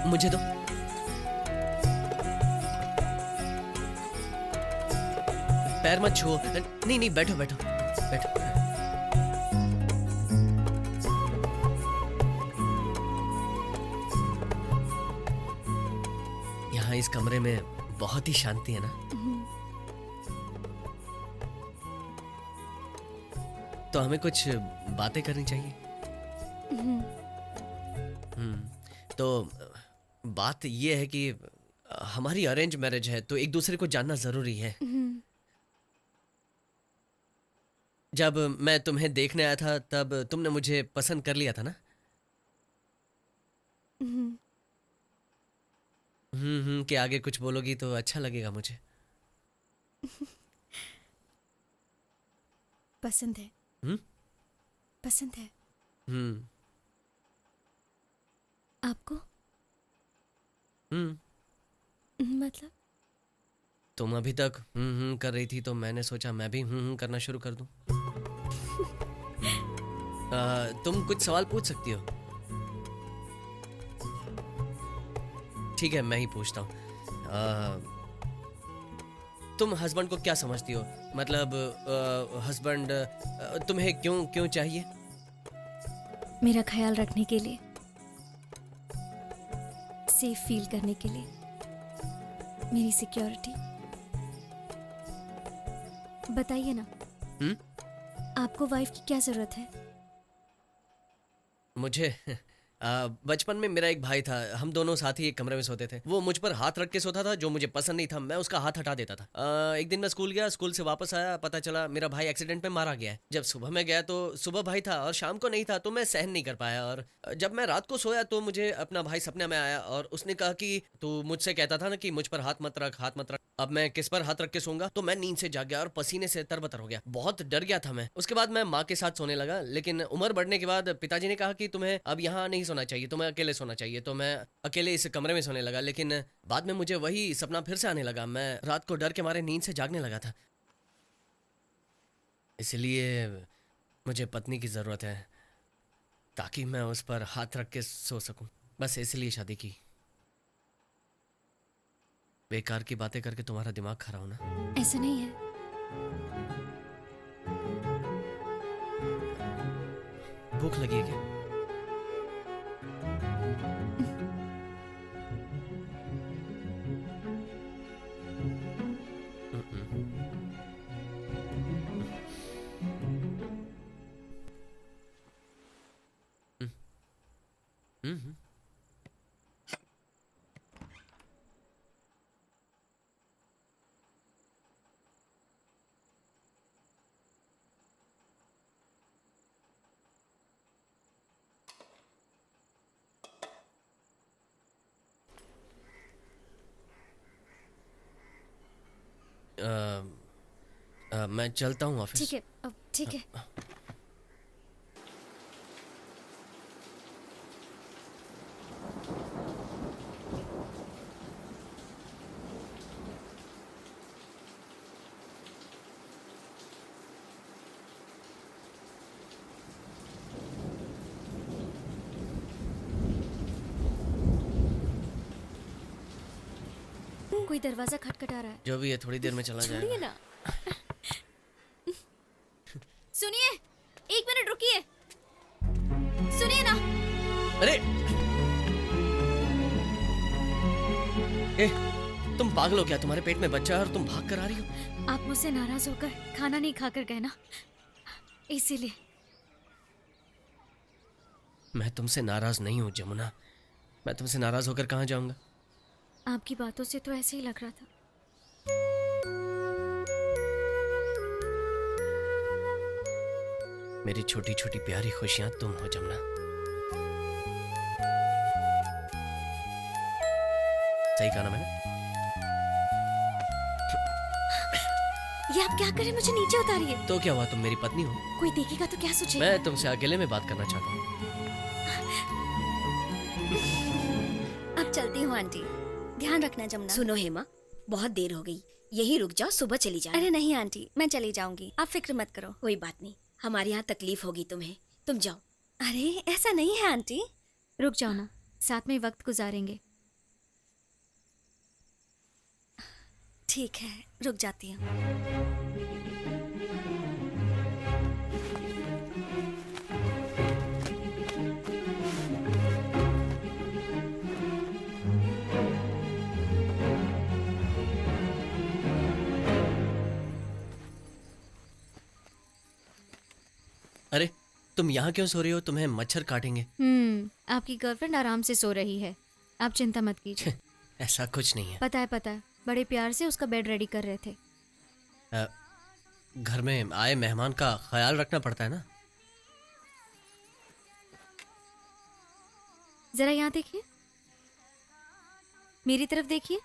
मुझे दो। पैर मत छुओ। नहीं नहीं, बैठो बैठो बैठो। यहाँ इस कमरे में बहुत ही शांति है ना? तो हमें कुछ बातें करनी चाहिए। तो बात ये है कि हमारी अरेंज मैरिज है, तो एक दूसरे को जानना जरूरी है। जब मैं तुम्हें देखने आया था तब तुमने मुझे पसंद कर लिया था ना? के आगे कुछ बोलोगी तो अच्छा लगेगा मुझे। पसंद है। पसंद है आपको? मतलब? तुम अभी तक कर रही थी तो मैंने सोचा मैं भी करना शुरू कर दूं। तुम कुछ सवाल पूछ सकती हो। ठीक है, मैं ही पूछता हूँ। तुम हस्बैंड को क्या समझती हो? मतलब हस्बैंड तुम्हें क्यों क्यों चाहिए? मेरा ख्याल रखने के लिए, सेफ फील करने के लिए, मेरी सिक्योरिटी। बताइए ना, आपको वाइफ की क्या जरूरत है? मुझे बचपन में मेरा एक भाई था, हम दोनों साथ ही एक कमरे में सोते थे। वो मुझ पर हाथ रख के सोता था, जो मुझे पसंद नहीं था मैं उसका हाथ हटा देता था। एक दिन मैं स्कूल गया, स्कूल से वापस आया, पता चला मेरा भाई एक्सीडेंट में मारा गया है। जब सुबह मैं गया तो सुबह भाई था और शाम को नहीं था, तो मैं सहन नहीं कर पाया। और जब मैं रात को सोया तो मुझे अपना भाई सपने में आया और उसने कहा कि तू मुझसे कहता था ना कि मुझ पर हाथ मत रख, हाथ मत रख। अब मैं किस पर हाथ रख के सोऊंगा? तो मैं नींद से जाग गया और पसीने से तरबतर हो गया, बहुत डर गया था मैं। उसके बाद मैं माँ के साथ सोने लगा, लेकिन उम्र बढ़ने के बाद पिताजी ने कहा कि तुम्हें अब यहाँ नहीं सोना चाहिए, तुम्हें अकेले सोना चाहिए। तो मैं अकेले इस कमरे में सोने लगा, लेकिन बाद में मुझे वही सपना फिर से आने लगा। मैं रात को डर के मारे नींद से जागने लगा था। इसलिए मुझे पत्नी की ज़रूरत है ताकि मैं उस पर हाथ रख के सो सकूं। बस इसलिए शादी की। बेकार की बातें करके तुम्हारा दिमाग खराब होना। ऐसा नहीं है। भूख लगी है क्या? मैं चलता हूँ ऑफिस। ठीक है, अब ठीक है। कोई दरवाजा खटखटा रहा है। जो भी है थोड़ी देर में चला छोड़िए जाएगा। ना। सुनिए, 1 मिनट रुकिए। सुनिए ना। अरे ए, तुम पागल हो क्या? तुम्हारे पेट में बच्चा है और तुम भाग कर आ रही हो? आप मुझसे नाराज होकर खाना नहीं खाकर गए ना, इसीलिए। मैं तुमसे नाराज नहीं हूँ जमुना। मैं तुमसे नाराज होकर कहाँ जाऊंगा? आपकी बातों से तो ऐसे ही लग रहा था। मेरी छोटी छोटी प्यारी खुशियां तुम हो जमुना। सही कहा ना मैंने? ये आप क्या करें? मुझे नीचे उतारिए। तो क्या हुआ, तुम मेरी पत्नी हो। कोई देखेगा तो क्या सोचेगा? मैं तुमसे अकेले में बात करना चाहता हूँ। अब चलती हूँ आंटी, ध्यान रखना जमुना। सुनो हेमा, बहुत देर हो गई, यही रुक जाओ, सुबह चली जाना। अरे नहीं आंटी, मैं चली जाऊंगी, आप फिक्र मत करो। कोई बात नहीं, हमारे यहाँ तकलीफ होगी तुम्हें, तुम जाओ। अरे ऐसा नहीं है आंटी। रुक जाओ ना, साथ में वक्त गुजारेंगे। ठीक है, रुक जाती हूँ। अरे तुम यहाँ क्यों सो रही हो? तुम्हें मच्छर काटेंगे। आपकी गर्लफ्रेंड आराम से सो रही है, आप चिंता मत कीजिए। ऐसा कुछ नहीं है। पता है, बड़े प्यार से उसका बेड रेडी कर रहे थे। घर में आए मेहमान का ख्याल रखना पड़ता है ना। जरा यहाँ देखिए, मेरी तरफ देखिए।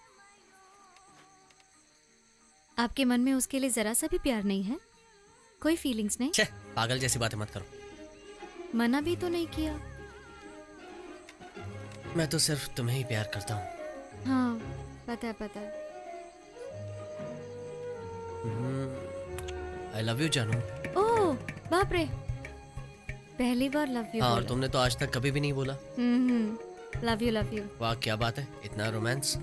आपके मन में उसके लिए जरा सा भी प्यार नहीं है? कोई फीलिंग्स नहीं? छे, पागल जैसी बातें मत करो। मना भी तो नहीं किया। मैं तो सिर्फ तुम्हें ही प्यार करता हूँ। हाँ, पता है। आई लव यू जानू। ओह बाप रे, पहली बार लव यू हाँ, और बोला। तुमने तो आज तक कभी भी नहीं बोला। Love you. वाह क्या बात है, इतना रोमांस।